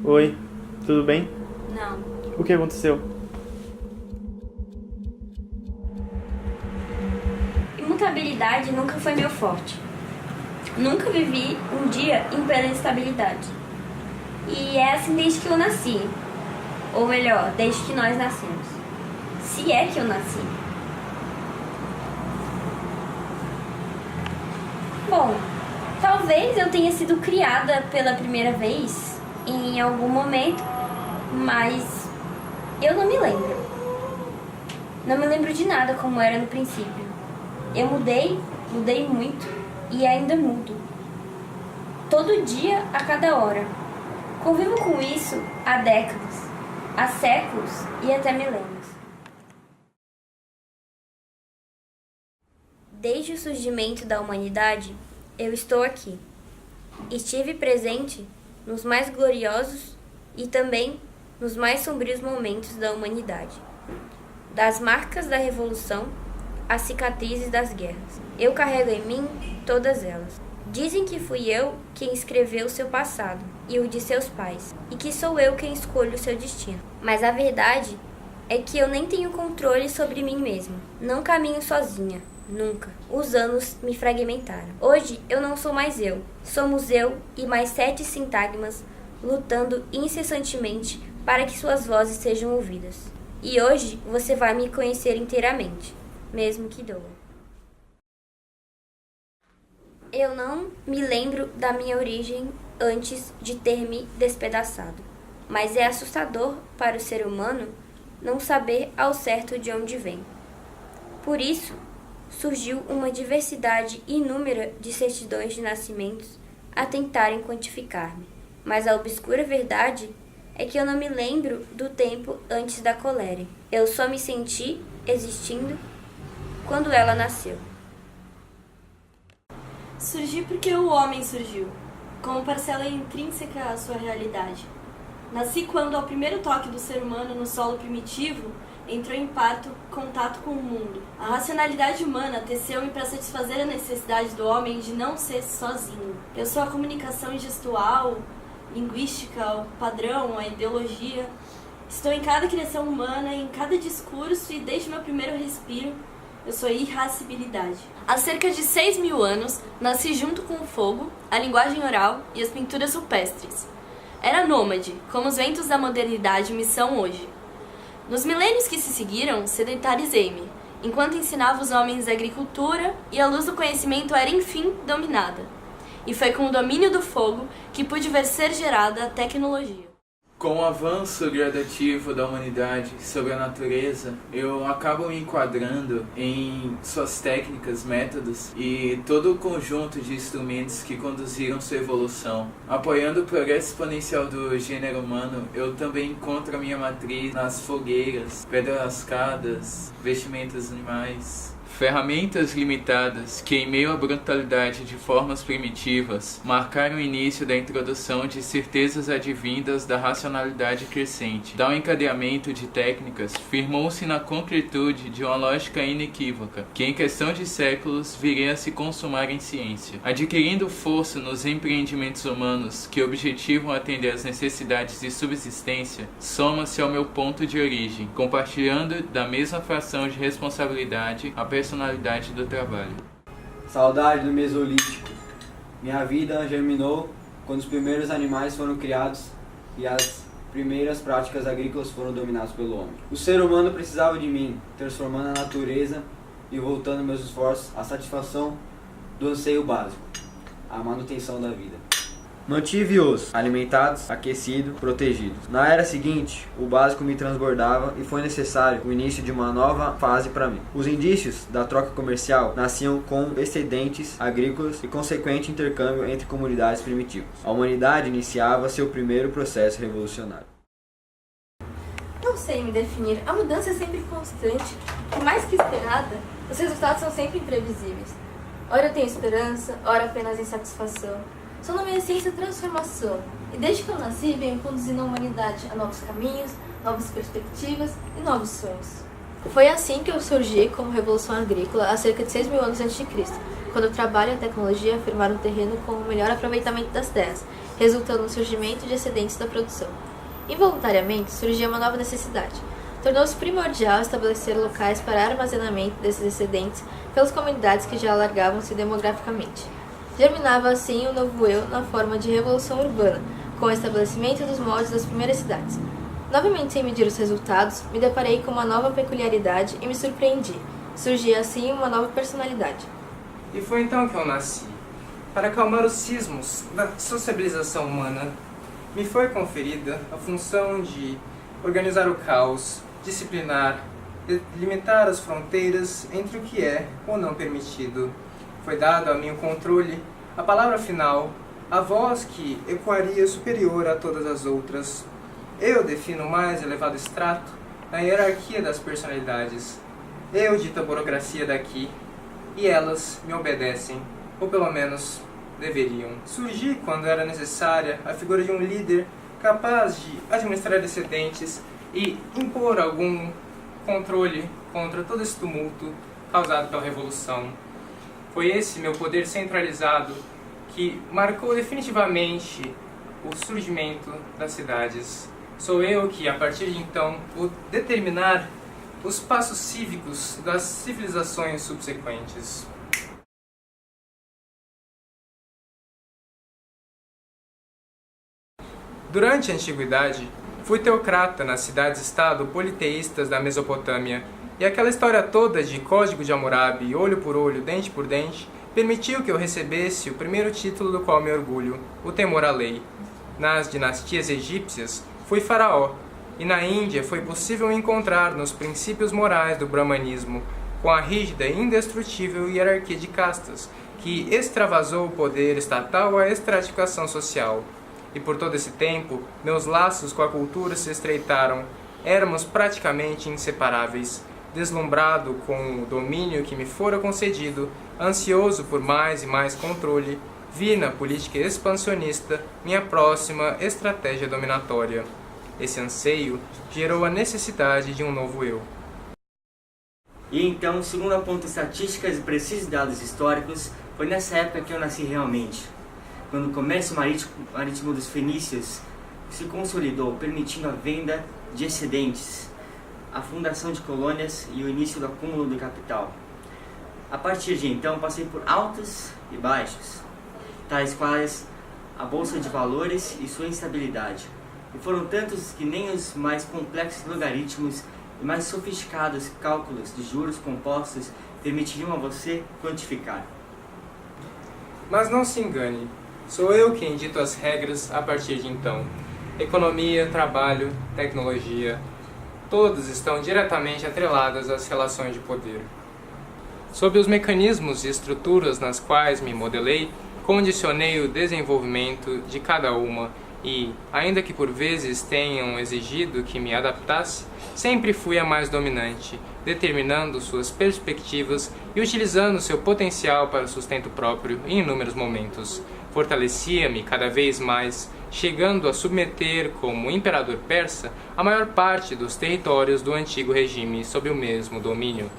Oi, tudo bem? Não. O que aconteceu? Imutabilidade nunca foi meu forte. Nunca vivi um dia em plena estabilidade. E é assim desde que eu nasci. Ou melhor, desde que nós nascemos. Se é que eu nasci. Bom, talvez eu tenha sido criada pela primeira vez em algum momento, mas eu não me lembro. Não me lembro de nada como era no princípio. Eu mudei muito e ainda mudo. Todo dia, a cada hora. Convivo com isso há décadas, há séculos e até milênios. Desde o surgimento da humanidade, eu estou aqui. Estive presente nos mais gloriosos e também nos mais sombrios momentos da humanidade. Das marcas da revolução às cicatrizes das guerras. Eu carrego em mim todas elas. Dizem que fui eu quem escreveu seu passado e o de seus pais, e que sou eu quem escolho o seu destino. Mas a verdade é que eu nem tenho controle sobre mim mesma. Não caminho sozinha, nunca. Os anos me fragmentaram. Hoje eu não sou mais eu. Somos eu e mais 7 sintagmas lutando incessantemente para que suas vozes sejam ouvidas. E hoje você vai me conhecer inteiramente, mesmo que doa. Eu não me lembro da minha origem antes de ter me despedaçado, mas é assustador para o ser humano não saber ao certo de onde vem. Por isso, surgiu uma diversidade inúmera de certidões de nascimentos a tentarem quantificar-me. Mas a obscura verdade é que eu não me lembro do tempo antes da colere. Eu só me senti existindo quando ela nasceu. Surgi porque o homem surgiu, como parcela intrínseca à sua realidade. Nasci quando, ao primeiro toque do ser humano no solo primitivo, entrou em contato com o mundo. A racionalidade humana teceu-me para satisfazer a necessidade do homem de não ser sozinho. Eu sou a comunicação gestual, linguística, o padrão, a ideologia. Estou em cada criação humana, em cada discurso e desde meu primeiro respiro, eu sou irascibilidade. Há cerca de 6.000 anos, nasci junto com o fogo, a linguagem oral e as pinturas rupestres. Era nômade, como os ventos da modernidade me são hoje. Nos milênios que se seguiram, sedentarizei-me, enquanto ensinava os homens a agricultura e a luz do conhecimento era enfim dominada. E foi com o domínio do fogo que pude ver ser gerada a tecnologia. Com o avanço gradativo da humanidade sobre a natureza, eu acabo me enquadrando em suas técnicas, métodos e todo o conjunto de instrumentos que conduziram sua evolução. Apoiando o progresso exponencial do gênero humano, eu também encontro a minha matriz nas fogueiras, pedras lascadas, vestimentas animais. Ferramentas limitadas que, em meio à brutalidade de formas primitivas, marcaram o início da introdução de certezas advindas da racionalidade crescente. Tal encadeamento de técnicas firmou-se na concretude de uma lógica inequívoca, que em questão de séculos viria a se consumar em ciência. Adquirindo força nos empreendimentos humanos que objetivam atender às necessidades de subsistência, soma-se ao meu ponto de origem, compartilhando da mesma fração de responsabilidade a personalidade do trabalho. Saudade do Mesolítico. Minha vida germinou quando os primeiros animais foram criados e as primeiras práticas agrícolas foram dominadas pelo homem. O ser humano precisava de mim, transformando a natureza e voltando meus esforços à satisfação do anseio básico, a manutenção da vida. Mantive-os alimentados, aquecidos, protegidos. Na era seguinte, o básico me transbordava e foi necessário o início de uma nova fase para mim. Os indícios da troca comercial nasciam com excedentes agrícolas e consequente intercâmbio entre comunidades primitivas. A humanidade iniciava seu primeiro processo revolucionário. Não sei me definir. A mudança é sempre constante. E mais que esperada, os resultados são sempre imprevisíveis. Ora eu tenho esperança, ora apenas insatisfação. Sou na minha essência transformação, e desde que eu nasci venho conduzindo a humanidade a novos caminhos, novas perspectivas e novos sonhos. Foi assim que eu surgi como revolução agrícola há cerca de 6.000 anos antes de Cristo, quando o trabalho e a tecnologia afirmaram o terreno com o melhor aproveitamento das terras, resultando no surgimento de excedentes da produção. Involuntariamente, surgia uma nova necessidade. Tornou-se primordial estabelecer locais para armazenamento desses excedentes pelas comunidades que já alargavam-se demograficamente. Germinava assim o novo eu na forma de revolução urbana, com o estabelecimento dos moldes das primeiras cidades. Novamente, sem medir os resultados, me deparei com uma nova peculiaridade e me surpreendi. Surgia assim uma nova personalidade. E foi então que eu nasci. Para acalmar os cismos da sociabilização humana, me foi conferida a função de organizar o caos, disciplinar, limitar as fronteiras entre o que é ou não permitido. Foi dado a mim o controle, a palavra final, a voz que ecoaria superior a todas as outras. Eu defino o mais elevado extrato na hierarquia das personalidades. Eu dito a burocracia daqui, e elas me obedecem, ou pelo menos deveriam. Surgi quando era necessária a figura de um líder capaz de administrar excedentes e impor algum controle contra todo esse tumulto causado pela Revolução. Foi esse meu poder centralizado que marcou definitivamente o surgimento das cidades. Sou eu que, a partir de então, vou determinar os passos cívicos das civilizações subsequentes. Durante a Antiguidade, fui teocrata nas cidades-estado politeístas da Mesopotâmia, e aquela história toda de Código de Hammurabi, olho por olho, dente por dente, permitiu que eu recebesse o primeiro título do qual me orgulho, o temor à lei. Nas dinastias egípcias, fui faraó, e na Índia foi possível encontrar nos princípios morais do brahmanismo, com a rígida e indestrutível hierarquia de castas, que extravasou o poder estatal à estratificação social. E por todo esse tempo, meus laços com a cultura se estreitaram. Éramos praticamente inseparáveis. Deslumbrado com o domínio que me fora concedido, ansioso por mais e mais controle, vi na política expansionista minha próxima estratégia dominatória. Esse anseio gerou a necessidade de um novo eu. E então, segundo apontam estatísticas e precisos dados históricos, foi nessa época que eu nasci realmente, quando o comércio marítimo dos fenícios se consolidou, permitindo a venda de excedentes, a fundação de colônias e o início do acúmulo do capital. A partir de então, passei por altos e baixos, tais quais a bolsa de valores e sua instabilidade. E foram tantos que nem os mais complexos logaritmos e mais sofisticados cálculos de juros compostos permitiriam a você quantificar. Mas não se engane, sou eu quem dito as regras a partir de então. Economia, trabalho, tecnologia, todas estão diretamente atreladas às relações de poder. Sob os mecanismos e estruturas nas quais me modelei, condicionei o desenvolvimento de cada uma e, ainda que por vezes tenham exigido que me adaptasse, sempre fui a mais dominante, determinando suas perspectivas e utilizando seu potencial para o sustento próprio em inúmeros momentos. Fortalecia-me cada vez mais, chegando a submeter, como imperador persa, a maior parte dos territórios do antigo regime sob o mesmo domínio.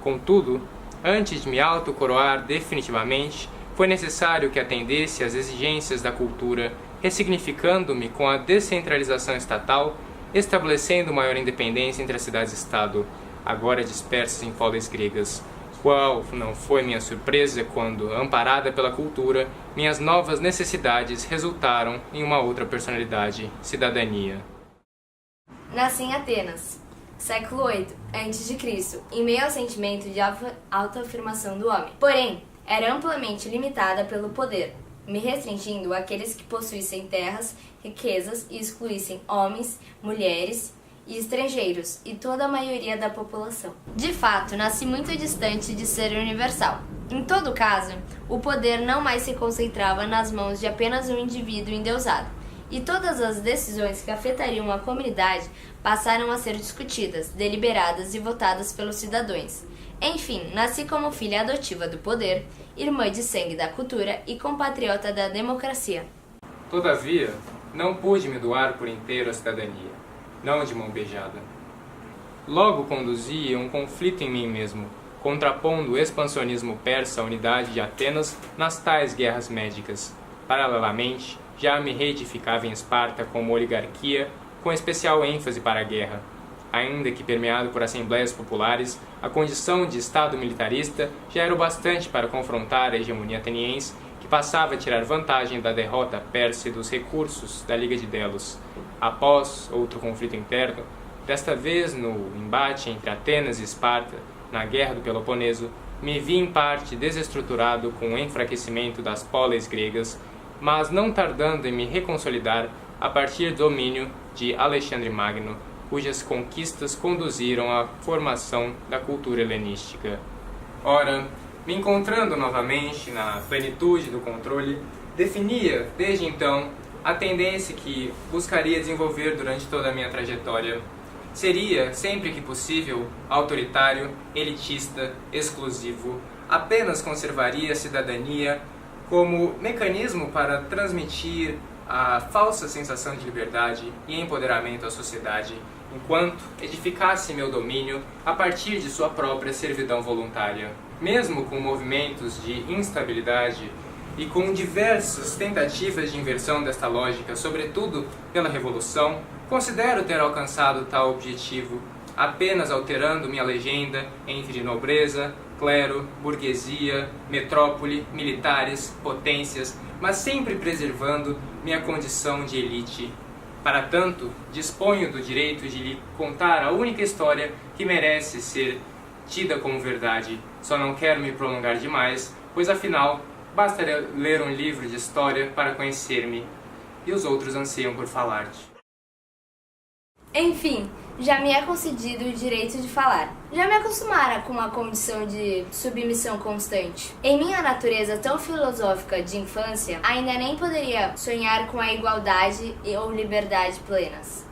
Contudo, antes de me autocoroar definitivamente, foi necessário que atendesse às exigências da cultura, ressignificando-me com a descentralização estatal, estabelecendo maior independência entre as cidades-estado, agora dispersas em folders gregas. Qual não foi minha surpresa quando, amparada pela cultura, minhas novas necessidades resultaram em uma outra personalidade, cidadania. Nasci em Atenas, século VIII a.C., em meio ao sentimento de autoafirmação do homem. Porém, era amplamente limitada pelo poder, me restringindo àqueles que possuíssem terras, riquezas e excluíssem homens, mulheres e estrangeiros e toda a maioria da população. De fato, nasci muito distante de ser universal. Em todo caso, o poder não mais se concentrava nas mãos de apenas um indivíduo endeusado, e todas as decisões que afetariam a comunidade passaram a ser discutidas, deliberadas e votadas pelos cidadãos. Enfim, nasci como filha adotiva do poder, irmã de sangue da cultura e compatriota da democracia. Todavia, não pude me doar por inteiro à cidadania, não de mão beijada. Logo conduzia um conflito em mim mesmo, contrapondo o expansionismo persa à unidade de Atenas nas tais guerras médicas. Paralelamente, já me reedificava em Esparta como oligarquia, com especial ênfase para a guerra. Ainda que permeado por assembleias populares, a condição de Estado militarista já era o bastante para confrontar a hegemonia ateniense, que passava a tirar vantagem da derrota persa e dos recursos da Liga de Delos. Após outro conflito interno, desta vez no embate entre Atenas e Esparta, na Guerra do Peloponeso, me vi em parte desestruturado com o enfraquecimento das polis gregas, mas não tardando em me reconsolidar a partir do domínio de Alexandre Magno, cujas conquistas conduziram à formação da cultura helenística. Ora, me encontrando novamente na plenitude do controle, definia, desde então, a tendência que buscaria desenvolver durante toda a minha trajetória. Seria, sempre que possível, autoritário, elitista, exclusivo, apenas conservaria a cidadania como mecanismo para transmitir a falsa sensação de liberdade e empoderamento à sociedade, enquanto edificasse meu domínio a partir de sua própria servidão voluntária. Mesmo com movimentos de instabilidade e com diversas tentativas de inversão desta lógica, sobretudo pela Revolução, considero ter alcançado tal objetivo, apenas alterando minha legenda entre nobreza, clero, burguesia, metrópole, militares, potências, mas sempre preservando minha condição de elite. Para tanto, disponho do direito de lhe contar a única história que merece ser tida como verdade. Só não quero me prolongar demais, pois afinal, basta ler um livro de história para conhecer-me, e os outros anseiam por falar-te. Enfim, já me é concedido o direito de falar. Já me acostumara com a condição de submissão constante. Em minha natureza tão filosófica de infância, ainda nem poderia sonhar com a igualdade ou liberdade plenas.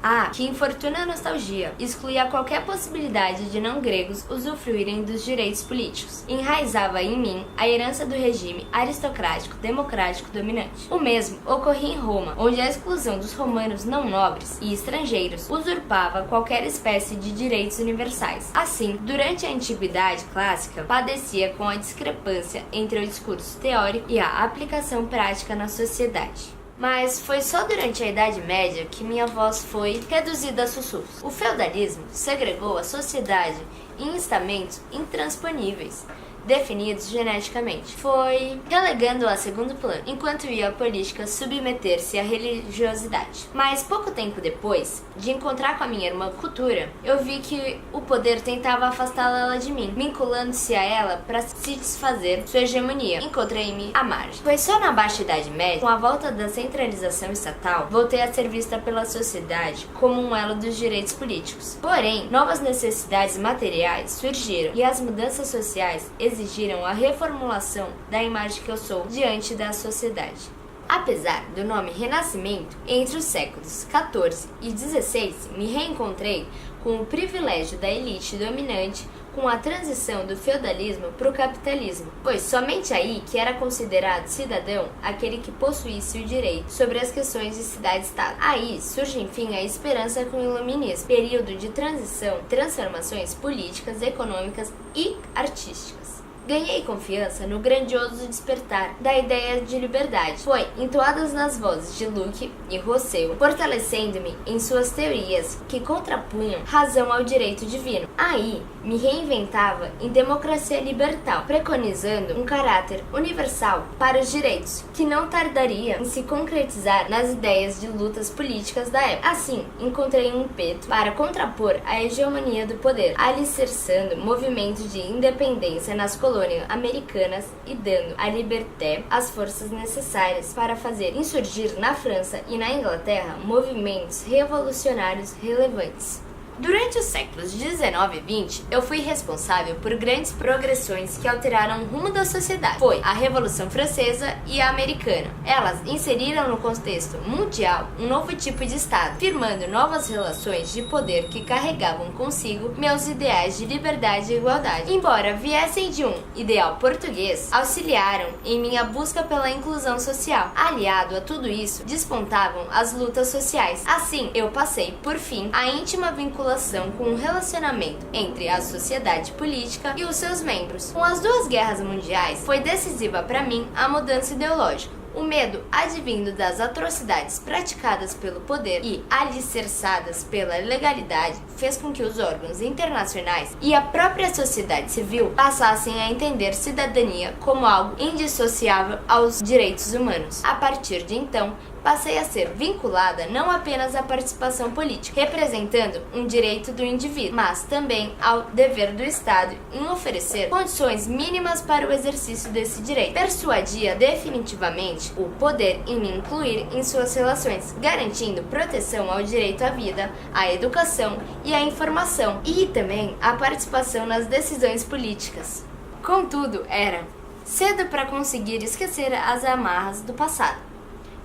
Ah, que infortuna nostalgia excluía qualquer possibilidade de não-gregos usufruírem dos direitos políticos. Enraizava em mim a herança do regime aristocrático democrático dominante. O mesmo ocorria em Roma, onde a exclusão dos romanos não nobres e estrangeiros usurpava qualquer espécie de direitos universais. Assim, durante a antiguidade clássica, padecia com a discrepância entre o discurso teórico e a aplicação prática na sociedade. Mas foi só durante a Idade Média que minha voz foi reduzida a sussurros. O feudalismo segregou a sociedade em estamentos intransponíveis, definidos geneticamente. Foi relegando-a a segundo plano, enquanto ia a política submeter-se à religiosidade. Mas pouco tempo depois de encontrar com a minha irmã Cultura, eu vi que o poder tentava afastá-la de mim, vinculando-se a ela para se desfazer sua hegemonia. Encontrei-me à margem. Foi só na Baixa Idade Média, com a volta da centralização estatal, voltei a ser vista pela sociedade como um elo dos direitos políticos. Porém, novas necessidades materiais surgiram e as mudanças sociais exigiram a reformulação da imagem que eu sou diante da sociedade. Apesar do nome Renascimento, entre os séculos XIV e XVI me reencontrei com o privilégio da elite dominante com a transição do feudalismo para o capitalismo, pois somente aí que era considerado cidadão aquele que possuísse o direito sobre as questões de cidade-estado. Aí surge enfim a esperança com o iluminismo, período de transição, transformações políticas, econômicas e artísticas. Ganhei confiança no grandioso despertar da ideia de liberdade. Foi entoadas nas vozes de Locke e Rousseau, fortalecendo-me em suas teorias que contrapunham razão ao direito divino. Aí, me reinventava em democracia liberal, preconizando um caráter universal para os direitos, que não tardaria em se concretizar nas ideias de lutas políticas da época. Assim, encontrei um impeto para contrapor a hegemonia do poder, alicerçando movimentos de independência nas colônias americanas e dando à liberté as forças necessárias para fazer insurgir na França e na Inglaterra movimentos revolucionários relevantes. Durante os séculos 19 e 20, eu fui responsável por grandes progressões que alteraram o rumo da sociedade. Foi a Revolução Francesa e a Americana. Elas inseriram no contexto mundial um novo tipo de Estado, firmando novas relações de poder que carregavam consigo meus ideais de liberdade e igualdade. Embora viessem de um ideal português, auxiliaram em minha busca pela inclusão social. Aliado a tudo isso, despontavam as lutas sociais. Assim, eu passei, por fim, a íntima vinculação com o relacionamento entre a sociedade política e os seus membros. Com as duas guerras mundiais, foi decisiva para mim a mudança ideológica. O medo advindo das atrocidades praticadas pelo poder e alicerçadas pela ilegalidade fez com que os órgãos internacionais e a própria sociedade civil passassem a entender cidadania como algo indissociável aos direitos humanos. A partir de então, passei a ser vinculada não apenas à participação política, representando um direito do indivíduo, mas também ao dever do Estado em oferecer condições mínimas para o exercício desse direito. Persuadia definitivamente o poder em me incluir em suas relações, garantindo proteção ao direito à vida, à educação e à informação, e também à participação nas decisões políticas. Contudo, era cedo para conseguir esquecer as amarras do passado,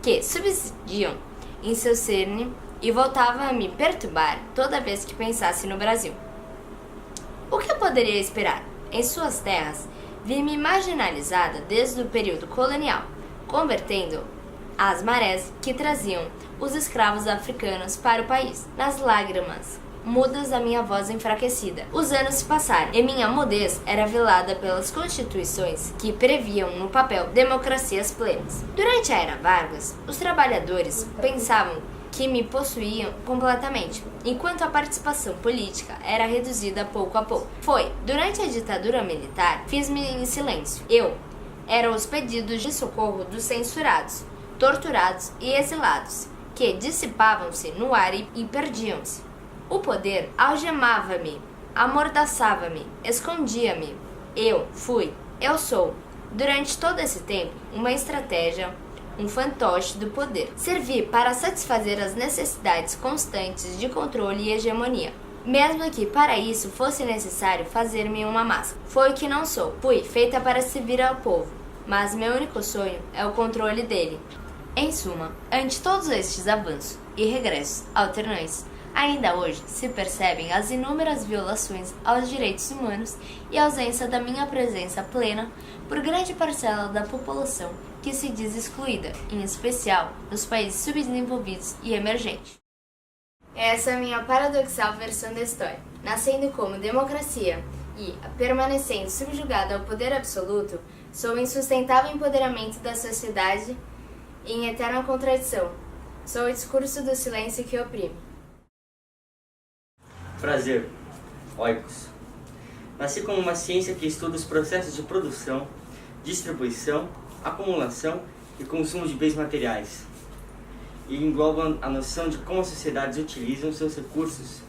que subsidiam em seu cerne e voltavam a me perturbar toda vez que pensasse no Brasil. O que eu poderia esperar? Em suas terras, vi-me marginalizada desde o período colonial, convertendo as marés que traziam os escravos africanos para o país. Nas lágrimas mudas da minha voz enfraquecida, os anos se passaram e minha mudez era velada pelas constituições que previam no papel democracias plenas. Durante a era Vargas, os trabalhadores pensavam que me possuíam completamente, enquanto a participação política era reduzida pouco a pouco. Foi durante a ditadura militar, fiz-me em silêncio. Eu era os pedidos de socorro dos censurados, torturados e exilados, que dissipavam-se no ar e perdiam-se. O poder algemava-me, amordaçava-me, escondia-me. Eu fui, eu sou, durante todo esse tempo, uma estratégia, um fantoche do poder. Servi para satisfazer as necessidades constantes de controle e hegemonia, mesmo que para isso fosse necessário fazer-me uma máscara. Foi o que não sou. Fui feita para servir ao povo, mas meu único sonho é o controle dele. Em suma, ante todos estes avanços e regressos alternantes, ainda hoje se percebem as inúmeras violações aos direitos humanos e a ausência da minha presença plena por grande parcela da população que se diz excluída, em especial nos países subdesenvolvidos e emergentes. Essa é a minha paradoxal versão da história. Nascendo como democracia e permanecendo subjugada ao poder absoluto, sou o insustentável empoderamento da sociedade em eterna contradição. Sou o discurso do silêncio que oprime. Prazer, oikos. Nasci como uma ciência que estuda os processos de produção, distribuição, acumulação e consumo de bens materiais, e engloba a noção de como as sociedades utilizam seus recursos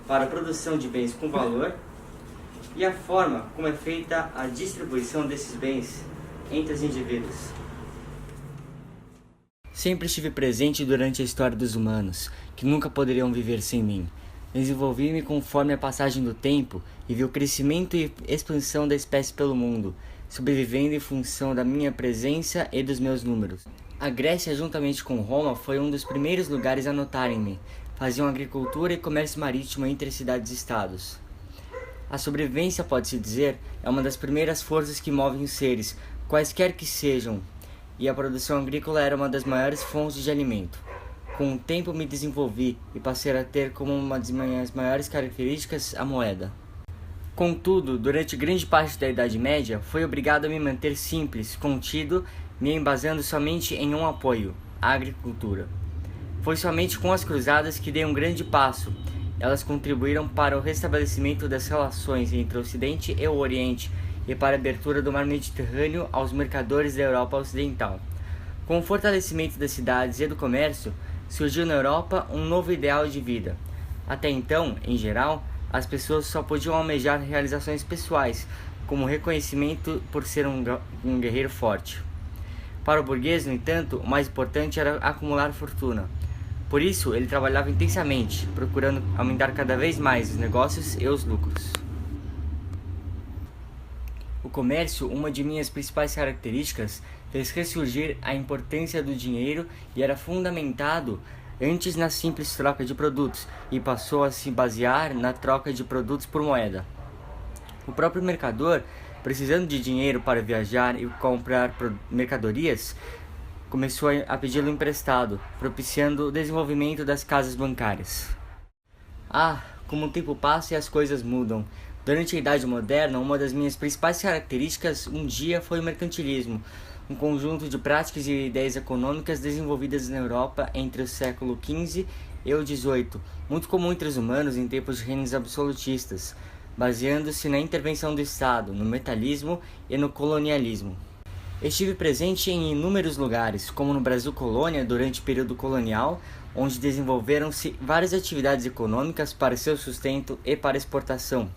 para a produção de bens com valor e a forma como é feita a distribuição desses bens entre os indivíduos. Sempre estive presente durante a história dos humanos, que nunca poderiam viver sem mim. Desenvolvi-me conforme a passagem do tempo e vi o crescimento e expansão da espécie pelo mundo, sobrevivendo em função da minha presença e dos meus números. A Grécia, juntamente com Roma, foi um dos primeiros lugares a notarem-me. Faziam agricultura e comércio marítimo entre cidades e estados. A sobrevivência, pode-se dizer, é uma das primeiras forças que movem os seres, quaisquer que sejam, e a produção agrícola era uma das maiores fontes de alimento. Com o tempo me desenvolvi e passei a ter como uma das minhas maiores características a moeda. Contudo, durante grande parte da Idade Média, fui obrigado a me manter simples, contido, me embasando somente em um apoio, a agricultura. Foi somente com as cruzadas que dei um grande passo. Elas contribuíram para o restabelecimento das relações entre o Ocidente e o Oriente e para a abertura do mar Mediterrâneo aos mercadores da Europa Ocidental. Com o fortalecimento das cidades e do comércio, surgiu na Europa um novo ideal de vida. Até então, em geral, as pessoas só podiam almejar realizações pessoais, como reconhecimento por ser um guerreiro forte. Para o burguês, no entanto, o mais importante era acumular fortuna. Por isso, ele trabalhava intensamente, procurando aumentar cada vez mais os negócios e os lucros. O comércio, uma de minhas principais características, fez ressurgir a importância do dinheiro e era fundamentado antes na simples troca de produtos e passou a se basear na troca de produtos por moeda. O próprio mercador, precisando de dinheiro para viajar e comprar mercadorias, começou a pedi-lo emprestado, propiciando o desenvolvimento das casas bancárias. Como o tempo passa e as coisas mudam. Durante a Idade Moderna, uma das minhas principais características um dia foi o mercantilismo, um conjunto de práticas e ideias econômicas desenvolvidas na Europa entre o século XV e o XVIII, muito comum entre os humanos em tempos de reinos absolutistas, baseando-se na intervenção do Estado, no metalismo e no colonialismo. Estive presente em inúmeros lugares, como no Brasil Colônia durante o período colonial, onde desenvolveram-se várias atividades econômicas para seu sustento e para exportação.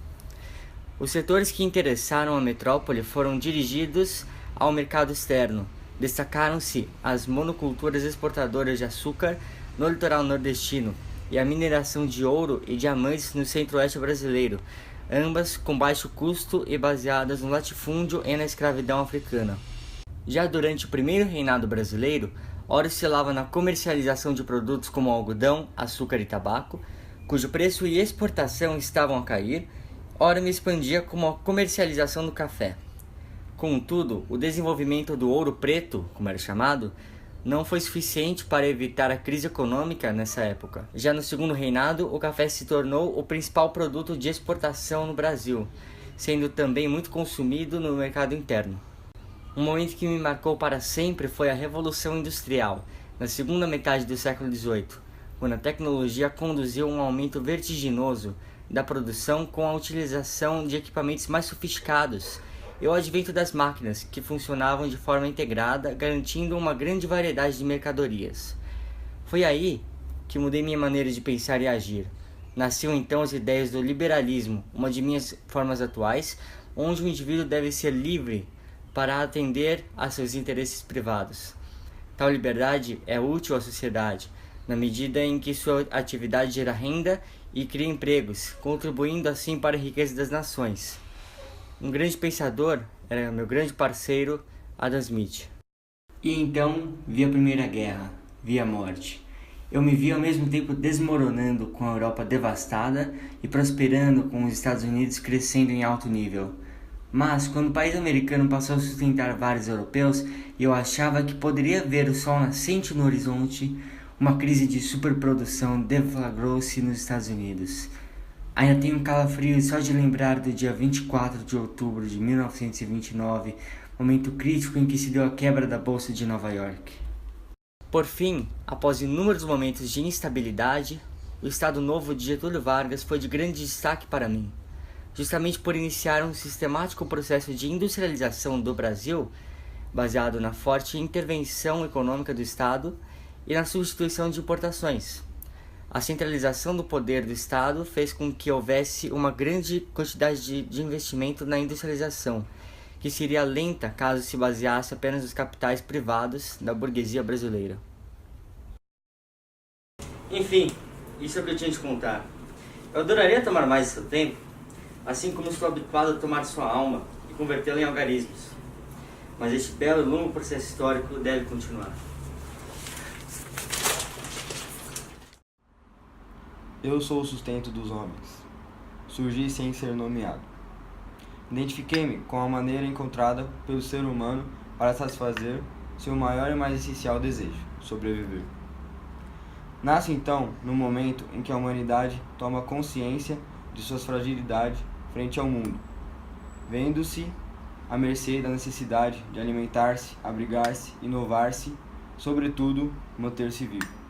Os setores que interessaram a metrópole foram dirigidos ao mercado externo. Destacaram-se as monoculturas exportadoras de açúcar no litoral nordestino e a mineração de ouro e diamantes no centro-oeste brasileiro, ambas com baixo custo e baseadas no latifúndio e na escravidão africana. Já durante o primeiro reinado brasileiro, ora oscilava na comercialização de produtos como algodão, açúcar e tabaco, cujo preço e exportação estavam a cair, ora me expandia como a comercialização do café. Contudo, o desenvolvimento do ouro preto, como era chamado, não foi suficiente para evitar a crise econômica nessa época. Já no segundo reinado, o café se tornou o principal produto de exportação no Brasil, sendo também muito consumido no mercado interno. Um momento que me marcou para sempre foi a Revolução Industrial, na segunda metade do século XVIII, quando a tecnologia conduziu a um aumento vertiginoso da produção com a utilização de equipamentos mais sofisticados e o advento das máquinas, que funcionavam de forma integrada, garantindo uma grande variedade de mercadorias. Foi aí que mudei minha maneira de pensar e agir. Nasciam então as ideias do liberalismo, uma de minhas formas atuais, onde o indivíduo deve ser livre para atender a seus interesses privados. Tal liberdade é útil à sociedade, na medida em que sua atividade gera renda e cria empregos, contribuindo assim para a riqueza das nações. Um grande pensador era meu grande parceiro, Adam Smith. E então vi a Primeira Guerra, vi a morte. Eu me vi ao mesmo tempo desmoronando com a Europa devastada e prosperando com os Estados Unidos crescendo em alto nível. Mas, quando o país americano passou a sustentar vários europeus e eu achava que poderia ver o sol nascente no horizonte, uma crise de superprodução deflagrou-se nos Estados Unidos. Ainda tenho um calafrio só de lembrar do dia 24 de outubro de 1929, momento crítico em que se deu a quebra da Bolsa de Nova York. Por fim, após inúmeros momentos de instabilidade, o Estado Novo de Getúlio Vargas foi de grande destaque para mim. Justamente por iniciar um sistemático processo de industrialização do Brasil, baseado na forte intervenção econômica do Estado e na substituição de importações. A centralização do poder do Estado fez com que houvesse uma grande quantidade de investimento na industrialização, que seria lenta caso se baseasse apenas nos capitais privados da burguesia brasileira. Enfim, isso é o que eu tinha de contar. Eu adoraria tomar mais seu tempo, assim como estou habituado a tomar sua alma e convertê-la em algarismos. Mas este belo e longo processo histórico deve continuar. Eu sou o sustento dos homens. Surgi sem ser nomeado. Identifiquei-me com a maneira encontrada pelo ser humano para satisfazer seu maior e mais essencial desejo, sobreviver. Nasce então no momento em que a humanidade toma consciência de suas fragilidades frente ao mundo, vendo-se à mercê da necessidade de alimentar-se, abrigar-se, inovar-se, sobretudo manter-se vivo.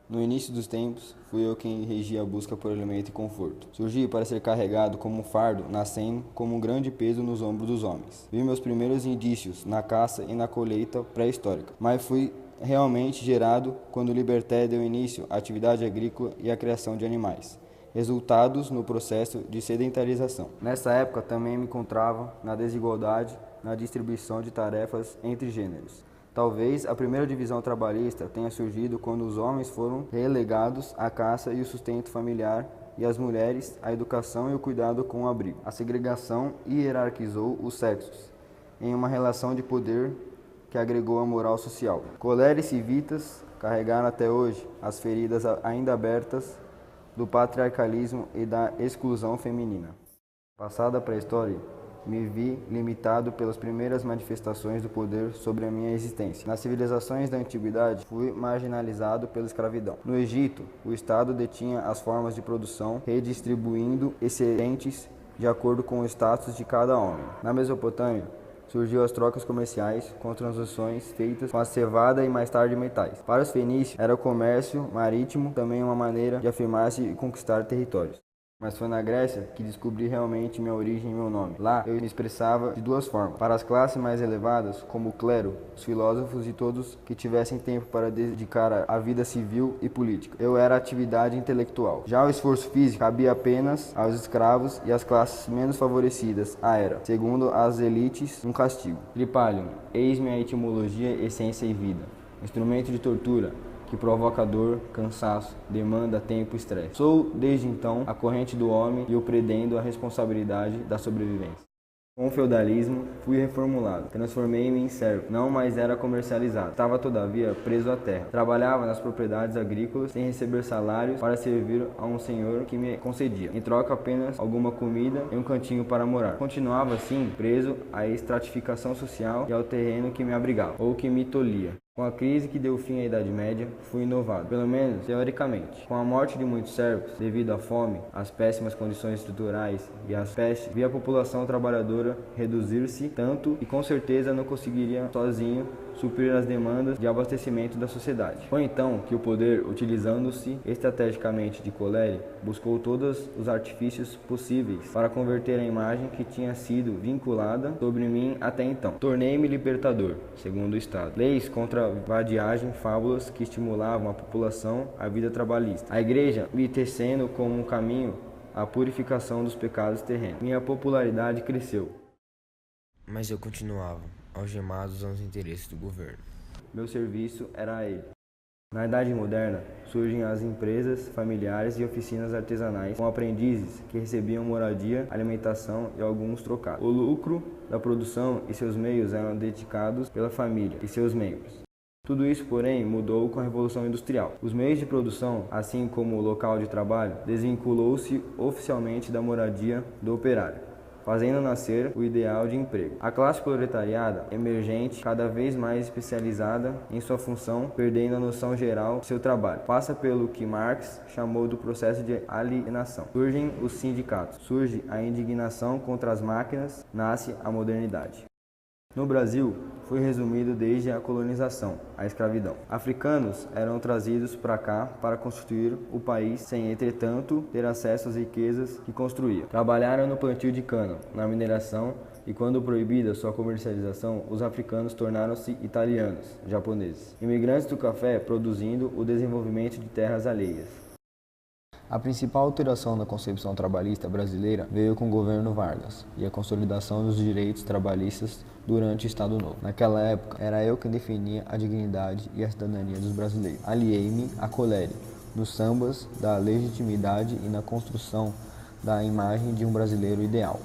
No início dos tempos, fui eu quem regia a busca por alimento e conforto. Surgi para ser carregado como um fardo, nascendo como um grande peso nos ombros dos homens. Vi meus primeiros indícios na caça e na colheita pré-histórica, mas fui realmente gerado quando o Liberté deu início à atividade agrícola e à criação de animais, resultados no processo de sedentarização. Nessa época também me encontrava na desigualdade na distribuição de tarefas entre gêneros. Talvez a primeira divisão trabalhista tenha surgido quando os homens foram relegados à caça e o sustento familiar e as mulheres à educação e o cuidado com o abrigo. A segregação hierarquizou os sexos em uma relação de poder que agregou a moral social. Coleres civitas carregaram até hoje as feridas ainda abertas do patriarcalismo e da exclusão feminina. Passada a pré-história, me vi limitado pelas primeiras manifestações do poder sobre a minha existência. Nas civilizações da antiguidade, fui marginalizado pela escravidão. No Egito, o Estado detinha as formas de produção, redistribuindo excedentes de acordo com o status de cada homem. Na Mesopotâmia, Surgiu as trocas comerciais, com transações feitas com a cevada e mais tarde metais. Para os fenícios, era o comércio marítimo também uma maneira de afirmar-se e conquistar territórios. Mas foi na Grécia que descobri realmente minha origem e meu nome. Lá eu me expressava de duas formas. Para as classes mais elevadas, como o clero, os filósofos e todos que tivessem tempo para dedicar à vida civil e política, eu era atividade intelectual. Já o esforço físico cabia apenas aos escravos e às classes menos favorecidas, era, segundo as elites, um castigo. Tripalium, eis-me a etimologia, essência e vida. Instrumento de tortura, que provoca dor, cansaço, demanda tempo e estresse. Sou, desde então, a corrente do homem e o predendo a responsabilidade da sobrevivência. Com o feudalismo, fui reformulado. Transformei-me em servo. Não mais era comercializado. Estava, todavia, preso à terra. Trabalhava nas propriedades agrícolas sem receber salários para servir a um senhor que me concedia, em troca apenas alguma comida e um cantinho para morar. Continuava, assim, preso à estratificação social e ao terreno que me abrigava, ou que me tolhia. Com a crise que deu fim à Idade Média, fui inovado, pelo menos teoricamente. Com a morte de muitos servos, devido à fome, às péssimas condições estruturais e às pestes, vi a população trabalhadora reduzir-se tanto e com certeza não conseguiria sozinho suprir as demandas de abastecimento da sociedade. Foi então que o poder, utilizando-se estrategicamente de colere, buscou todos os artifícios possíveis para converter a imagem que tinha sido vinculada sobre mim até então. Tornei-me libertador, segundo o Estado. Leis contra a vadiagem, fábulas que estimulavam a população à vida trabalhista. A igreja me tecendo como um caminho à purificação dos pecados terrenos. Minha popularidade cresceu. Mas eu continuava algemados aos interesses do governo. Meu serviço era a ele. Na Idade Moderna, surgem as empresas familiares e oficinas artesanais com aprendizes que recebiam moradia, alimentação e alguns trocados. O lucro da produção e seus meios eram dedicados pela família e seus membros. Tudo isso, porém, mudou com a Revolução Industrial. Os meios de produção, assim como o local de trabalho, desvinculou-se oficialmente da moradia do operário, fazendo nascer o ideal de emprego. A classe proletariada, emergente, cada vez mais especializada em sua função, perdendo a noção geral de seu trabalho, passa pelo que Marx chamou do processo de alienação. Surgem os sindicatos, surge a indignação contra as máquinas, nasce a modernidade. No Brasil, foi resumido desde a colonização, a escravidão. Africanos eram trazidos para cá para constituir o país sem, entretanto, ter acesso às riquezas que construíam. Trabalharam no plantio de cana, na mineração e, quando proibida sua comercialização, os africanos tornaram-se italianos, japoneses. Imigrantes do café produzindo o desenvolvimento de terras alheias. A principal alteração na concepção trabalhista brasileira veio com o governo Vargas e a consolidação dos direitos trabalhistas durante o Estado Novo. Naquela época, era eu quem definia a dignidade e a cidadania dos brasileiros. Aliei-me a colere, nos sambas da legitimidade e na construção da imagem de um brasileiro ideal.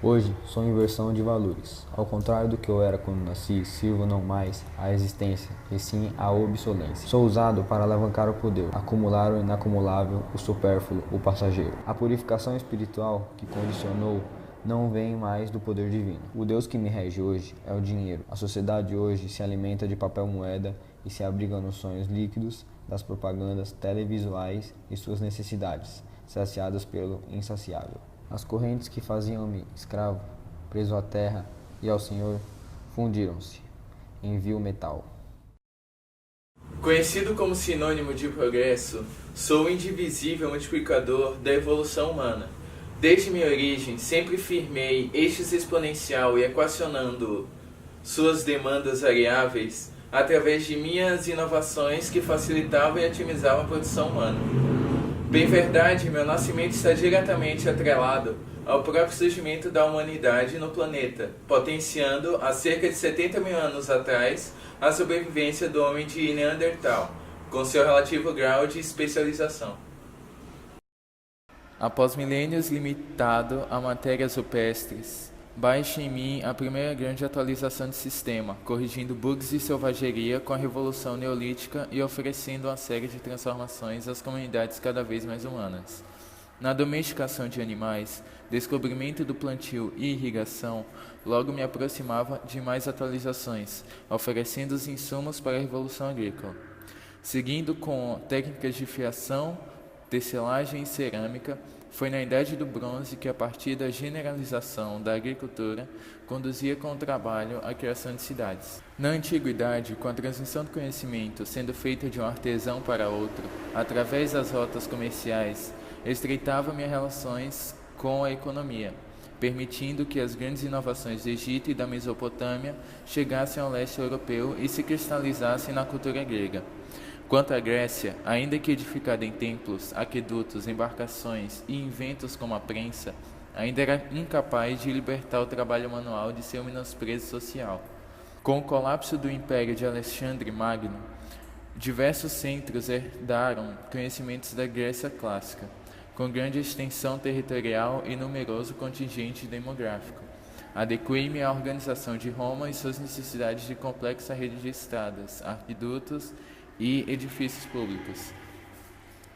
Hoje, sou inversão de valores. Ao contrário do que eu era quando nasci, sirvo não mais à existência, e sim à obsolência. Sou usado para alavancar o poder, acumular o inacumulável, o supérfluo, o passageiro. A purificação espiritual que condicionou não vem mais do poder divino. O Deus que me rege hoje é o dinheiro. A sociedade hoje se alimenta de papel moeda e se abriga nos sonhos líquidos das propagandas televisuais e suas necessidades, saciadas pelo insaciável. As correntes que faziam-me escravo, preso à terra e ao Senhor, fundiram-se em vil metal. Conhecido como sinônimo de progresso, sou o indivisível multiplicador da evolução humana. Desde minha origem, sempre firmei eixos exponencial e equacionando suas demandas variáveis através de minhas inovações que facilitavam e otimizavam a produção humana. Bem verdade, meu nascimento está diretamente atrelado ao próprio surgimento da humanidade no planeta, potenciando, há cerca de 70 mil anos atrás, a sobrevivência do homem de Neandertal, com seu relativo grau de especialização. Após milênios limitado a matérias rupestres, baixe em mim a primeira grande atualização de sistema, corrigindo bugs e selvageria com a Revolução Neolítica e oferecendo uma série de transformações às comunidades cada vez mais humanas. Na domesticação de animais, descobrimento do plantio e irrigação, logo me aproximava de mais atualizações, oferecendo os insumos para a Revolução Agrícola. Seguindo com técnicas de fiação, tecelagem e cerâmica, Foi na Idade do Bronze que, a partir da generalização da agricultura, conduzia com o trabalho à criação de cidades. Na Antiguidade, com a transmissão do conhecimento sendo feita de um artesão para outro, através das rotas comerciais, estreitava minhas relações com a economia, permitindo que as grandes inovações do Egito e da Mesopotâmia chegassem ao leste europeu e se cristalizassem na cultura grega. Quanto à Grécia, ainda que edificada em templos, aquedutos, embarcações e inventos como a prensa, ainda era incapaz de libertar o trabalho manual de seu menosprezo social. Com o colapso do Império de Alexandre Magno, diversos centros herdaram conhecimentos da Grécia clássica, com grande extensão territorial e numeroso contingente demográfico. Adequei-me à organização de Roma e suas necessidades de complexa rede de estradas, aquedutos e edifícios públicos.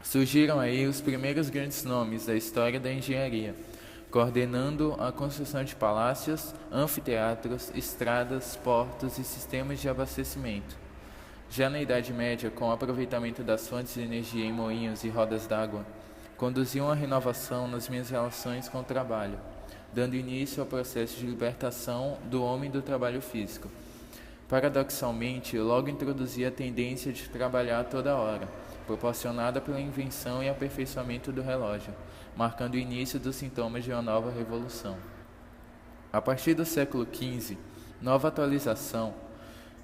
Surgiram aí os primeiros grandes nomes da história da engenharia, coordenando a construção de palácios, anfiteatros, estradas, portos e sistemas de abastecimento. Já na Idade Média, com o aproveitamento das fontes de energia em moinhos e rodas d'água, conduziam a renovação nas minhas relações com o trabalho, dando início ao processo de libertação do homem do trabalho físico. Paradoxalmente, logo introduzi a tendência de trabalhar a toda hora, proporcionada pela invenção e aperfeiçoamento do relógio, marcando o início dos sintomas de uma nova revolução. A partir do século XV, nova atualização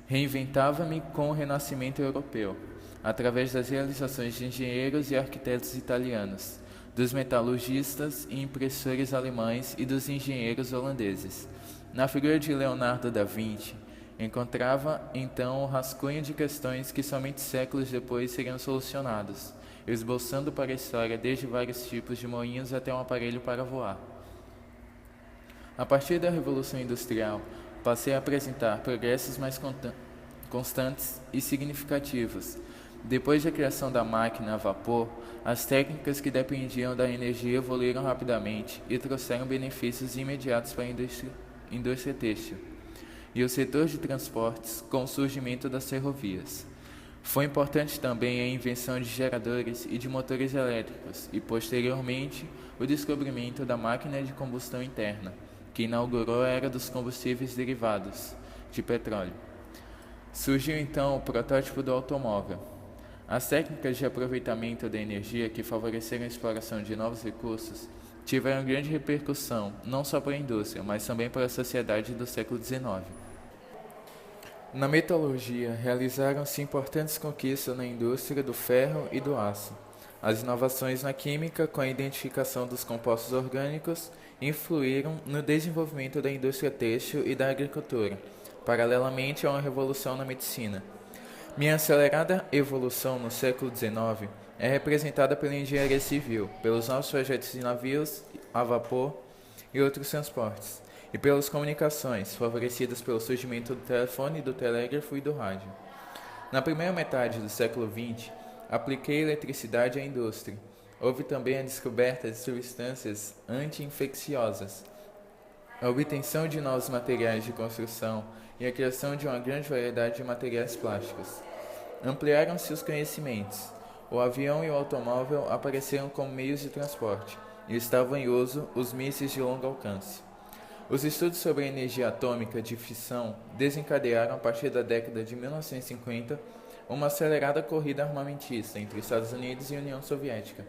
reinventava-me com o renascimento europeu, através das realizações de engenheiros e arquitetos italianos, dos metalurgistas e impressores alemães e dos engenheiros holandeses. Na figura de Leonardo da Vinci, encontrava então o rascunho de questões que somente séculos depois seriam solucionados, esboçando para a história desde vários tipos de moinhos até um aparelho para voar. A partir da Revolução Industrial, passei a apresentar progressos mais constantes e significativos. Depois da criação da máquina a vapor, as técnicas que dependiam da energia evoluíram rapidamente e trouxeram benefícios imediatos para a indústria têxtil e o setor de transportes com o surgimento das ferrovias. Foi importante também a invenção de geradores e de motores elétricos e, posteriormente, o descobrimento da máquina de combustão interna, que inaugurou a era dos combustíveis derivados de petróleo. Surgiu então o protótipo do automóvel. As técnicas de aproveitamento da energia que favoreceram a exploração de novos recursos tiveram grande repercussão, não só para a indústria, mas também para a sociedade do século XIX. Na metalurgia, realizaram-se importantes conquistas na indústria do ferro e do aço. As inovações na química, com a identificação dos compostos orgânicos, influíram no desenvolvimento da indústria têxtil e da agricultura, paralelamente a uma revolução na medicina. Minha acelerada evolução no século XIX é representada pela engenharia civil, pelos novos projetos de navios a vapor e outros transportes, e pelas comunicações, favorecidas pelo surgimento do telefone, do telégrafo e do rádio. Na primeira metade do século XX, apliquei eletricidade à indústria. Houve também a descoberta de substâncias anti-infecciosas, a obtenção de novos materiais de construção e a criação de uma grande variedade de materiais plásticos. Ampliaram-se os conhecimentos. O avião e o automóvel apareceram como meios de transporte e estavam em uso os mísseis de longo alcance. Os estudos sobre a energia atômica de fissão desencadearam, a partir da década de 1950, uma acelerada corrida armamentista entre Estados Unidos e União Soviética.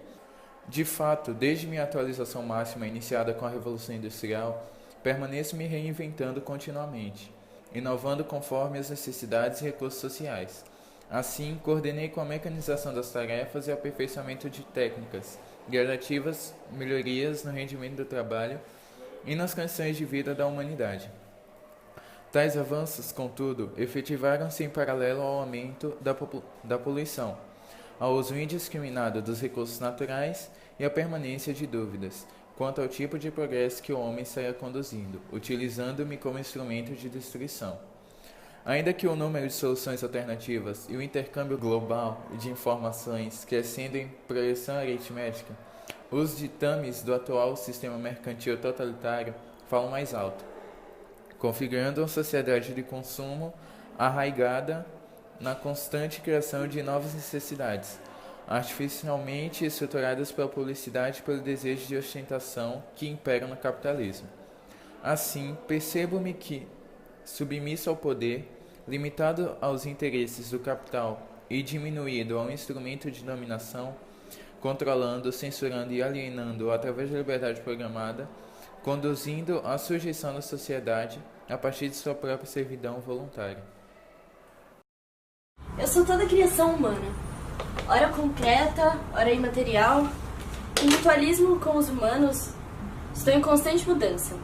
De fato, desde minha atualização máxima iniciada com a Revolução Industrial, permaneço me reinventando continuamente, inovando conforme as necessidades e recursos sociais. Assim, coordenei com a mecanização das tarefas e o aperfeiçoamento de técnicas, gradativas melhorias no rendimento do trabalho e nas condições de vida da humanidade. Tais avanços, contudo, efetivaram-se em paralelo ao aumento da poluição, ao uso indiscriminado dos recursos naturais e à permanência de dúvidas quanto ao tipo de progresso que o homem estaria conduzindo, utilizando-me como instrumento de destruição. Ainda que o número de soluções alternativas e o intercâmbio global de informações crescendo em progressão aritmética, os ditames do atual sistema mercantil totalitário falam mais alto, configurando uma sociedade de consumo arraigada na constante criação de novas necessidades, artificialmente estruturadas pela publicidade e pelo desejo de ostentação que imperam no capitalismo. Assim, percebo-me que, submisso ao poder, limitado aos interesses do capital e diminuído a um instrumento de dominação, controlando, censurando e alienando através da liberdade programada, conduzindo à sujeição da sociedade a partir de sua própria servidão voluntária. Eu sou toda criação humana, ora concreta, ora imaterial. O mutualismo com os humanos estou em constante mudança.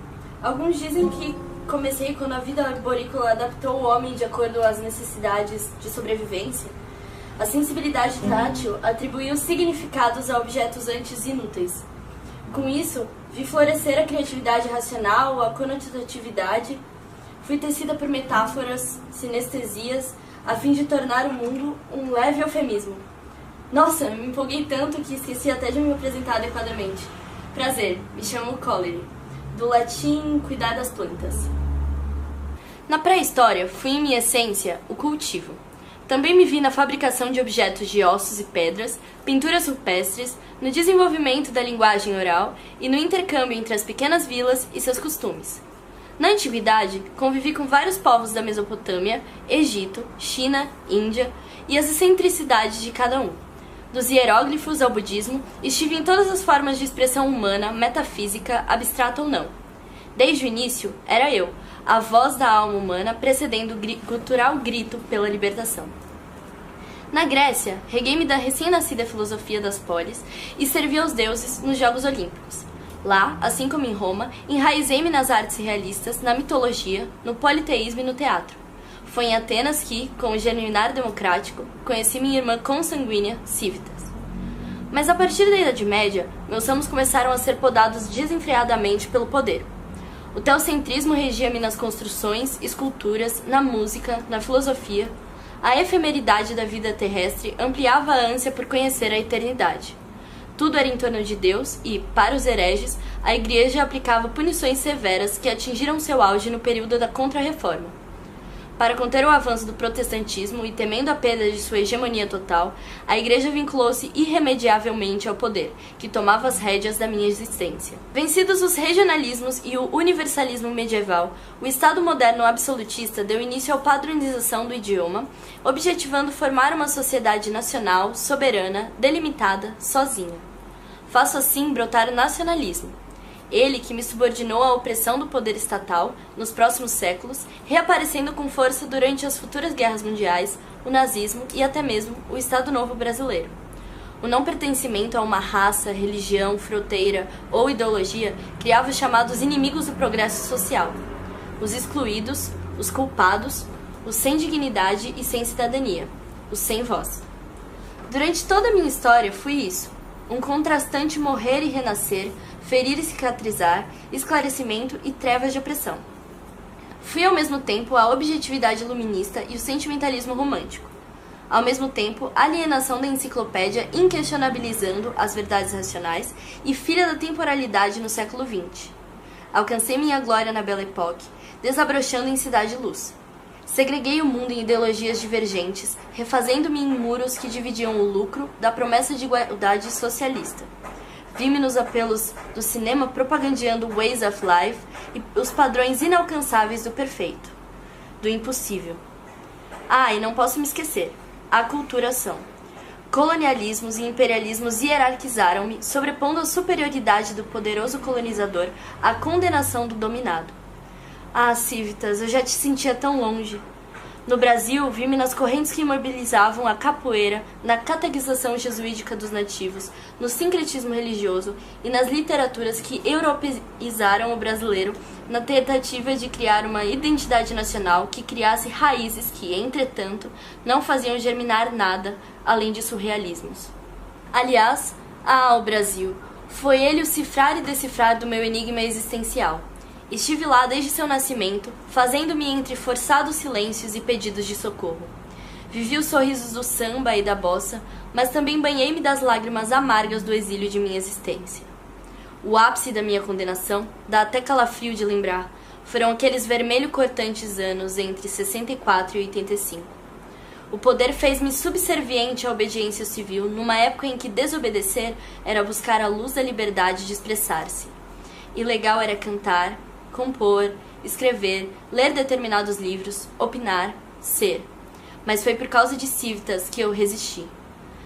Alguns dizem que comecei quando a vida arborícola adaptou o homem de acordo às necessidades de sobrevivência. A sensibilidade tátil atribuiu significados a objetos antes inúteis. Com isso, vi florescer a criatividade racional, a conotatividade. Fui tecida por metáforas, sinestesias, a fim de tornar o mundo um leve eufemismo. Nossa, me empolguei tanto que esqueci até de me apresentar adequadamente. Prazer, me chamo Colery, do latim cuidar das plantas. Na pré-história, fui em minha essência o cultivo. Também me vi na fabricação de objetos de ossos e pedras, pinturas rupestres, no desenvolvimento da linguagem oral e no intercâmbio entre as pequenas vilas e seus costumes. Na antiguidade, convivi com vários povos da Mesopotâmia, Egito, China, Índia e as excentricidades de cada um. Dos hieróglifos ao budismo, estive em todas as formas de expressão humana, metafísica, abstrata ou não. Desde o início, era eu, a voz da alma humana precedendo o cultural grito pela libertação. Na Grécia, reguei-me da recém-nascida filosofia das polis e servi aos deuses nos Jogos Olímpicos. Lá, assim como em Roma, enraizei-me nas artes realistas, na mitologia, no politeísmo e no teatro. Foi em Atenas que, com o genuinar democrático, conheci minha irmã consanguínea, Cívitas. Mas a partir da Idade Média, meus ramos começaram a ser podados desenfreadamente pelo poder. O teocentrismo regia-me nas construções, esculturas, na música, na filosofia. A efemeridade da vida terrestre ampliava a ânsia por conhecer a eternidade. Tudo era em torno de Deus e, para os hereges, a Igreja aplicava punições severas que atingiram seu auge no período da Contra-Reforma. Para conter o avanço do protestantismo e temendo a perda de sua hegemonia total, a Igreja vinculou-se irremediavelmente ao poder, que tomava as rédeas da minha existência. Vencidos os regionalismos e o universalismo medieval, o Estado moderno absolutista deu início à padronização do idioma, objetivando formar uma sociedade nacional, soberana, delimitada, sozinha. Faço assim brotar o nacionalismo. Ele que me subordinou à opressão do poder estatal nos próximos séculos, reaparecendo com força durante as futuras guerras mundiais, o nazismo e até mesmo o Estado Novo brasileiro. O não pertencimento a uma raça, religião, fronteira ou ideologia criava os chamados inimigos do progresso social, os excluídos, os culpados, os sem dignidade e sem cidadania, os sem voz. Durante toda a minha história fui isso, um contrastante morrer e renascer, ferir e cicatrizar, esclarecimento e trevas de opressão. Fui ao mesmo tempo a objetividade iluminista e o sentimentalismo romântico. Ao mesmo tempo, a alienação da enciclopédia inquestionabilizando as verdades racionais e filha da temporalidade no século XX. Alcancei minha glória na Belle Époque, desabrochando em Cidade Luz. Segreguei o mundo em ideologias divergentes, refazendo-me em muros que dividiam o lucro da promessa de igualdade socialista. Vi-me nos apelos do cinema propagandeando o ways of life e os padrões inalcançáveis do perfeito, do impossível. Ah, e não posso me esquecer, a aculturação. Colonialismos e imperialismos hierarquizaram-me, sobrepondo a superioridade do poderoso colonizador à condenação do dominado. Ah, Cívitas, eu já te sentia tão longe. No Brasil, vi-me nas correntes que imobilizavam a capoeira, na catequização jesuítica dos nativos, no sincretismo religioso e nas literaturas que europeizaram o brasileiro na tentativa de criar uma identidade nacional que criasse raízes que, entretanto, não faziam germinar nada além de surrealismos. Aliás, o Brasil, foi ele o cifrar e decifrar do meu enigma existencial. Estive lá desde seu nascimento, fazendo-me entre forçados silêncios e pedidos de socorro. Vivi os sorrisos do samba e da bossa, mas também banhei-me das lágrimas amargas do exílio de minha existência. O ápice da minha condenação, dá até calafrio de lembrar, foram aqueles vermelho cortantes anos entre 64 e 85. O poder fez-me subserviente à obediência civil numa época em que desobedecer era buscar a luz da liberdade de expressar-se. Ilegal era cantar, compor, escrever, ler determinados livros, opinar, ser. Mas foi por causa de Civitas que eu resisti.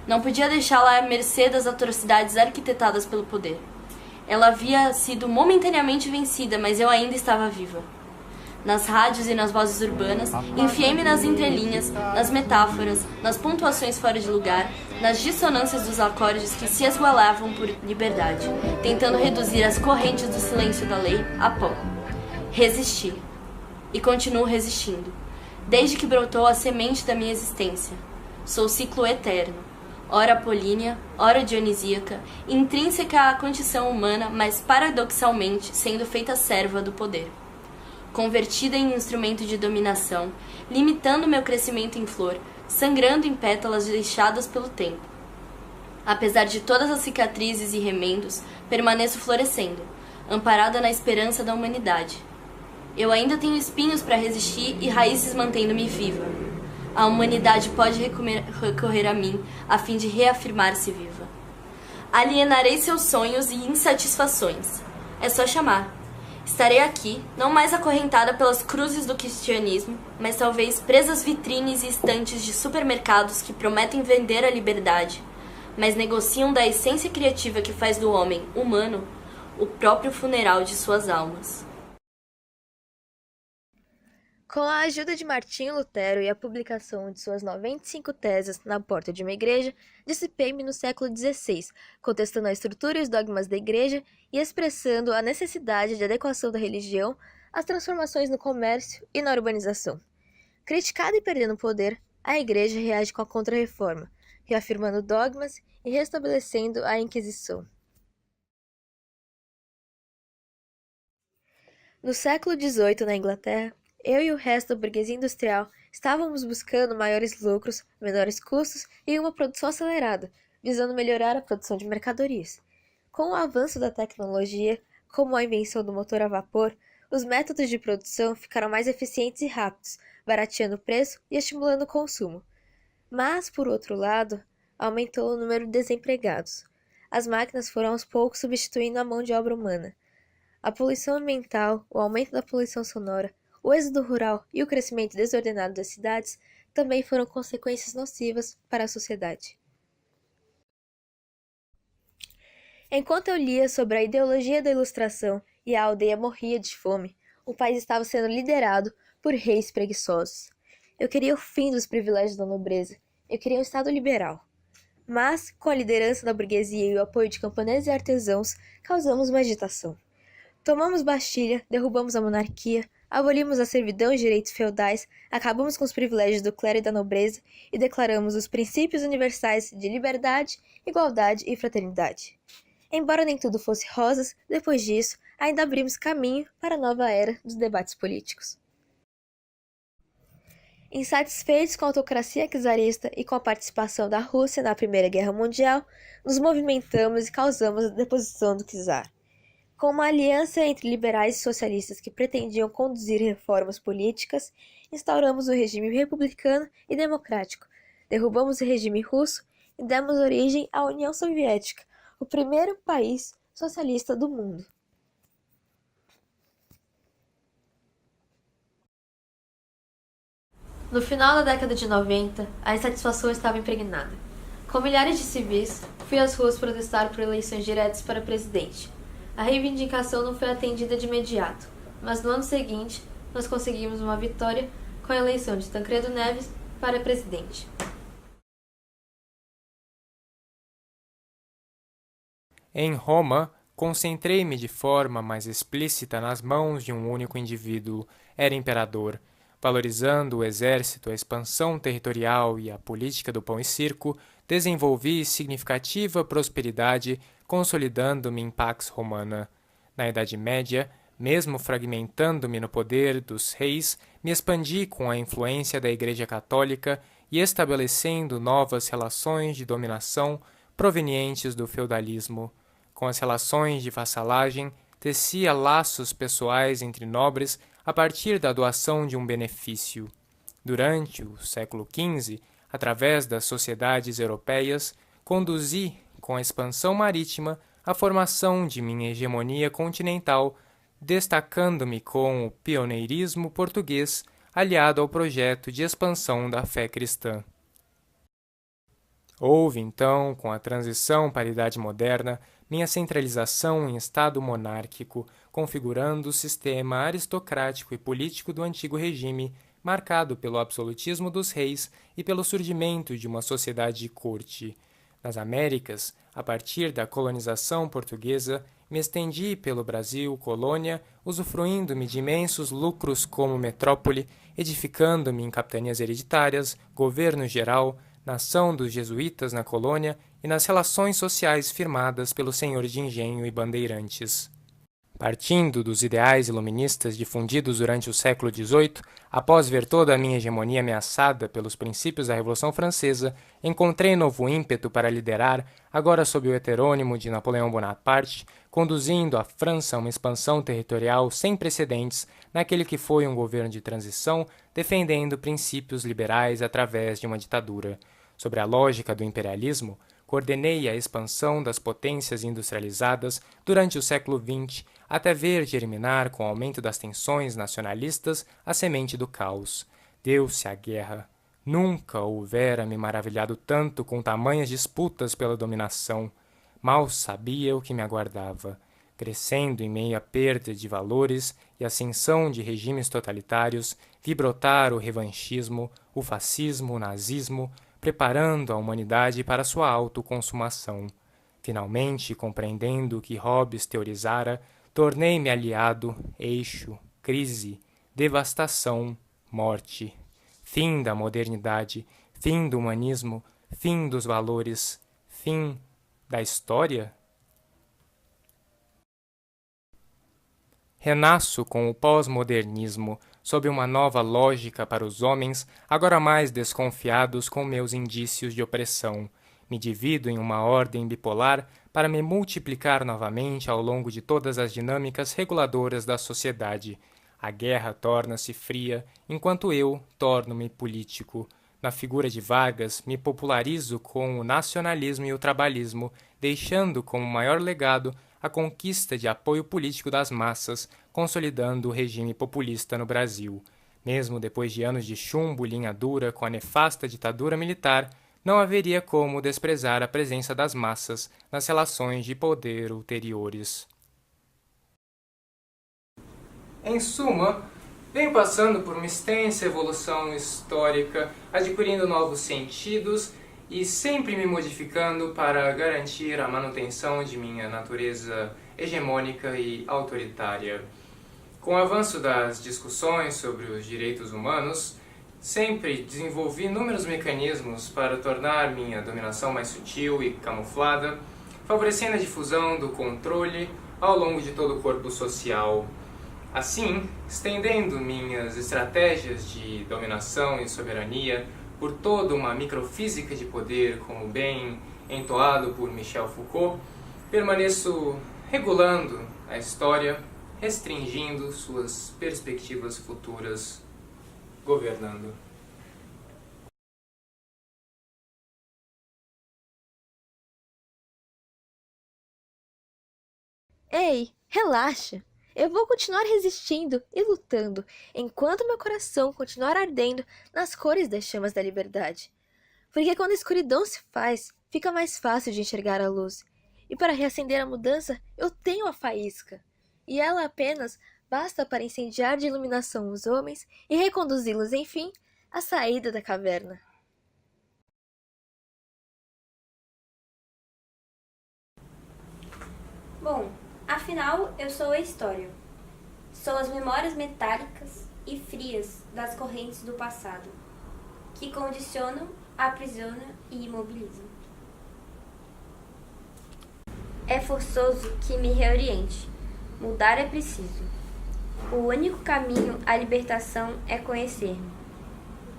Não podia deixá-la à mercê das atrocidades arquitetadas pelo poder. Ela havia sido momentaneamente vencida, mas eu ainda estava viva. Nas rádios e nas vozes urbanas, enfiei-me nas entrelinhas, nas metáforas, nas pontuações fora de lugar, nas dissonâncias dos acordes que se esgualavam por liberdade, tentando reduzir as correntes do silêncio da lei a pó. Resisti. E continuo resistindo, desde que brotou a semente da minha existência. Sou ciclo eterno, ora apolínea, ora dionisíaca, intrínseca à condição humana, mas paradoxalmente sendo feita serva do poder. Convertida em instrumento de dominação, limitando meu crescimento em flor, sangrando em pétalas deixadas pelo tempo. Apesar de todas as cicatrizes e remendos, permaneço florescendo, amparada na esperança da humanidade. Eu ainda tenho espinhos para resistir e raízes mantendo-me viva. A humanidade pode recorrer a mim, a fim de reafirmar-se viva. Alienarei seus sonhos e insatisfações. É só chamar. Estarei aqui, não mais acorrentada pelas cruzes do cristianismo, mas talvez presas vitrines e estantes de supermercados que prometem vender a liberdade, mas negociam da essência criativa que faz do homem humano o próprio funeral de suas almas. Com a ajuda de Martinho Lutero e a publicação de suas 95 teses na porta de uma igreja, dissipei-me no século XVI, contestando a estrutura e os dogmas da igreja e expressando a necessidade de adequação da religião às transformações no comércio e na urbanização. Criticada e perdendo poder, a igreja reage com a Contra-Reforma, reafirmando dogmas e restabelecendo a Inquisição. No século XVIII, na Inglaterra, eu e o resto da burguesia industrial estávamos buscando maiores lucros, menores custos e uma produção acelerada, visando melhorar a produção de mercadorias. Com o avanço da tecnologia, como a invenção do motor a vapor, os métodos de produção ficaram mais eficientes e rápidos, barateando o preço e estimulando o consumo. Mas, por outro lado, aumentou o número de desempregados. As máquinas foram aos poucos substituindo a mão de obra humana. A poluição ambiental, o aumento da poluição sonora, o êxodo rural e o crescimento desordenado das cidades também foram consequências nocivas para a sociedade. Enquanto eu lia sobre a ideologia da Ilustração e a aldeia morria de fome, o país estava sendo liderado por reis preguiçosos. Eu queria o fim dos privilégios da nobreza. Eu queria um Estado liberal. Mas, com a liderança da burguesia e o apoio de camponeses e artesãos, causamos uma agitação. Tomamos Bastilha, derrubamos a monarquia, abolimos a servidão e direitos feudais, acabamos com os privilégios do clero e da nobreza e declaramos os princípios universais de liberdade, igualdade e fraternidade. Embora nem tudo fosse rosas, depois disso, ainda abrimos caminho para a nova era dos debates políticos. Insatisfeitos com a autocracia czarista e com a participação da Rússia na Primeira Guerra Mundial, nos movimentamos e causamos a deposição do czar. Com uma aliança entre liberais e socialistas que pretendiam conduzir reformas políticas, instauramos o regime republicano e democrático, derrubamos o regime russo e demos origem à União Soviética, o primeiro país socialista do mundo. No final da década de 90, a insatisfação estava impregnada. Com milhares de civis, fui às ruas protestar por eleições diretas para presidente. A reivindicação não foi atendida de imediato, mas no ano seguinte, nós conseguimos uma vitória com a eleição de Tancredo Neves para presidente. Em Roma, concentrei-me de forma mais explícita nas mãos de um único indivíduo, era imperador. Valorizando o exército, a expansão territorial e a política do pão e circo, desenvolvi significativa prosperidade, consolidando-me em Pax Romana. Na Idade Média, mesmo fragmentando-me no poder dos reis, me expandi com a influência da Igreja Católica e estabelecendo novas relações de dominação provenientes do feudalismo. Com as relações de vassalagem, tecia laços pessoais entre nobres a partir da doação de um benefício. Durante o século XV, através das sociedades europeias, conduzi, com a expansão marítima, a formação de minha hegemonia continental, destacando-me com o pioneirismo português aliado ao projeto de expansão da fé cristã. Houve, então, com a transição para a Idade Moderna, minha centralização em Estado monárquico, configurando o sistema aristocrático e político do antigo regime, marcado pelo absolutismo dos reis e pelo surgimento de uma sociedade de corte. Nas Américas, a partir da colonização portuguesa, me estendi pelo Brasil, colônia, usufruindo-me de imensos lucros como metrópole, edificando-me em capitanias hereditárias, governo geral, nação dos jesuítas na colônia e nas relações sociais firmadas pelos senhores de engenho e bandeirantes. Partindo dos ideais iluministas difundidos durante o século XVIII, após ver toda a minha hegemonia ameaçada pelos princípios da Revolução Francesa, encontrei novo ímpeto para liderar, agora sob o heterônimo de Napoleão Bonaparte, conduzindo a França a uma expansão territorial sem precedentes naquele que foi um governo de transição, defendendo princípios liberais através de uma ditadura. Sobre a lógica do imperialismo, coordenei a expansão das potências industrializadas durante o século XX, até ver germinar com o aumento das tensões nacionalistas a semente do caos. Deu-se a guerra. Nunca houvera me maravilhado tanto com tamanhas disputas pela dominação. Mal sabia o que me aguardava. Crescendo em meio à perda de valores e ascensão de regimes totalitários, vi brotar o revanchismo, o fascismo, o nazismo, preparando a humanidade para sua autoconsumação. Finalmente, compreendendo o que Hobbes teorizara, tornei-me aliado, eixo, crise, devastação, morte. Fim da modernidade, fim do humanismo, fim dos valores, fim da história? Renasço com o pós-modernismo, sob uma nova lógica para os homens, agora mais desconfiados com meus indícios de opressão. Me divido em uma ordem bipolar para me multiplicar novamente ao longo de todas as dinâmicas reguladoras da sociedade. A guerra torna-se fria, enquanto eu torno-me político. Na figura de Vargas, me popularizo com o nacionalismo e o trabalhismo, deixando como maior legado a conquista de apoio político das massas, consolidando o regime populista no Brasil. Mesmo depois de anos de chumbo e linha dura com a nefasta ditadura militar, não haveria como desprezar a presença das massas nas relações de poder ulteriores. Em suma, venho passando por uma extensa evolução histórica, adquirindo novos sentidos e sempre me modificando para garantir a manutenção de minha natureza hegemônica e autoritária. Com o avanço das discussões sobre os direitos humanos, sempre desenvolvi inúmeros mecanismos para tornar minha dominação mais sutil e camuflada, favorecendo a difusão do controle ao longo de todo o corpo social. Assim, estendendo minhas estratégias de dominação e soberania por toda uma microfísica de poder, como bem entoado por Michel Foucault, permaneço regulando a história, restringindo suas perspectivas futuras, governando. Ei, relaxa! Eu vou continuar resistindo e lutando enquanto meu coração continuar ardendo nas cores das chamas da liberdade. Porque quando a escuridão se faz, fica mais fácil de enxergar a luz. E para reacender a mudança, eu tenho a faísca. E ela apenas basta para incendiar de iluminação os homens e reconduzi-los, enfim, à saída da caverna. Bom, afinal, eu sou a história. Sou as memórias metálicas e frias das correntes do passado, que condicionam, aprisionam e imobilizam. É forçoso que me reoriente. Mudar é preciso. O único caminho à libertação é conhecer-me.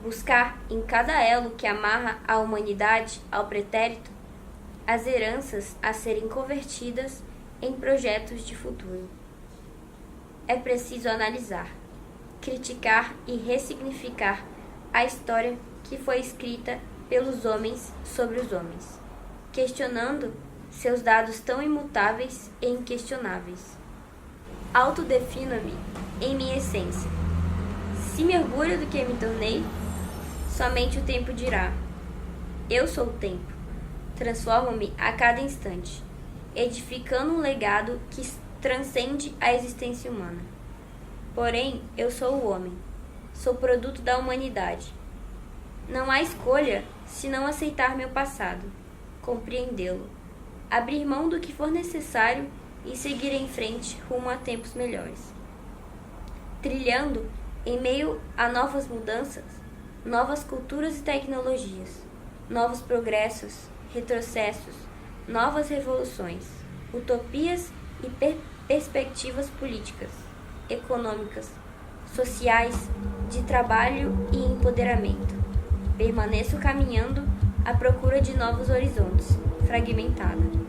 Buscar em cada elo que amarra a humanidade ao pretérito as heranças a serem convertidas em projetos de futuro. É preciso analisar, criticar e ressignificar a história que foi escrita pelos homens sobre os homens, questionando seus dados tão imutáveis e inquestionáveis. Autodefino-me em minha essência. Se me orgulho do que me tornei, somente o tempo dirá. Eu sou o tempo. Transformo-me a cada instante, edificando um legado que transcende a existência humana. Porém, eu sou o homem. Sou produto da humanidade. Não há escolha senão aceitar meu passado, compreendê-lo, abrir mão do que for necessário e seguir em frente rumo a tempos melhores. Trilhando em meio a novas mudanças, novas culturas e tecnologias, novos progressos, retrocessos, novas revoluções, utopias e perspectivas políticas, econômicas, sociais, de trabalho e empoderamento. Permaneço caminhando à procura de novos horizontes, fragmentada.